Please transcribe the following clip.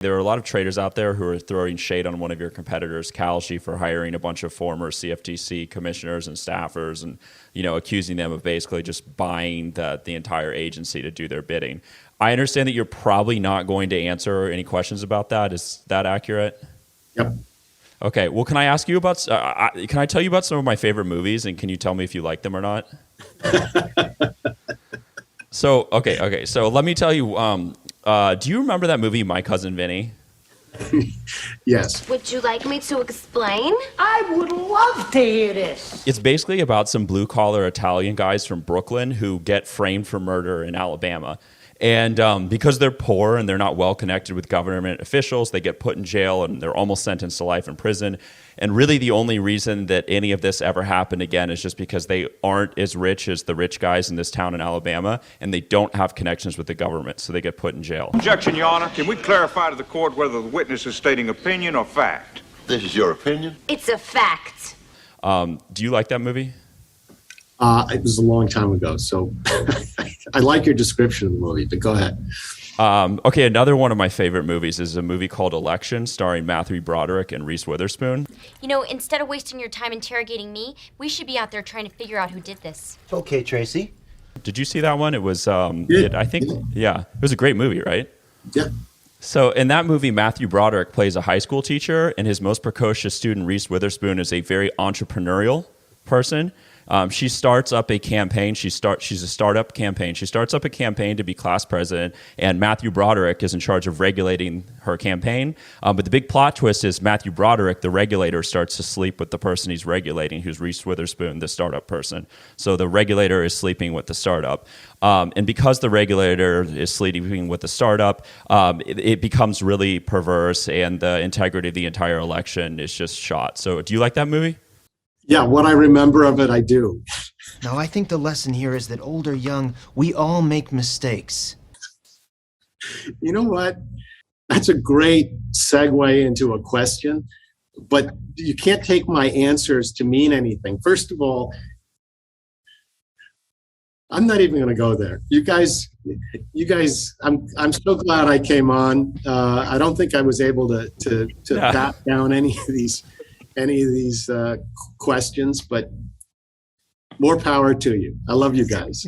There are a lot of traders out there who are throwing shade on one of your competitors, Kalshi, for hiring a bunch of former CFTC commissioners and staffers and, accusing them of basically just buying the entire agency to do their bidding. I understand that you're probably not going to answer any questions about that. Is that accurate? Yep. Okay. Well, can I ask you about, can I tell you about some of my favorite movies, and can you tell me if you like them or not? Okay. So let me tell you, do you remember that movie, My Cousin Vinny? Yes. Would you like me to explain? I would love to hear this. It's basically about some blue-collar Italian guys from Brooklyn who get framed for murder in Alabama. And because they're poor and they're not well connected with government officials, they get put in jail and they're almost sentenced to life in prison. And really the only reason that any of this ever happened again is just because they aren't as rich as the rich guys in this town in Alabama, and they don't have connections with the government, so they get put in jail. Objection, Your Honor. Can we clarify to the court whether the witness is stating opinion or fact? This is your opinion? It's a fact. Do you like that movie? It was a long time ago, so I like your description of the movie, but go ahead. Okay, another one of my favorite movies is a movie called Election, starring Matthew Broderick and Reese Witherspoon. Instead of wasting your time interrogating me, we should be out there trying to figure out who did this. Okay, Tracy. Did you see that one? It was, it was a great movie, right? Yeah. So in that movie, Matthew Broderick plays a high school teacher, and his most precocious student, Reese Witherspoon, is a very entrepreneurial person. She starts up a campaign. She's a startup campaign. She starts up a campaign to be class president, and Matthew Broderick is in charge of regulating her campaign. But the big plot twist is Matthew Broderick, the regulator, starts to sleep with the person he's regulating, who's Reese Witherspoon, the startup person. So the regulator is sleeping with the startup. And because the regulator is sleeping with the startup, it becomes really perverse, and the integrity of the entire election is just shot. So do you like that movie? Yeah, what I remember of it, I do. No, I think the lesson here is that old or young, we all make mistakes. You know what? That's a great segue into a question, but you can't take my answers to mean anything. First of all, I'm not even going to go there. You guys, I'm so glad I came on. I don't think I was able to bat down any of these questions, but more power to you. I love you guys.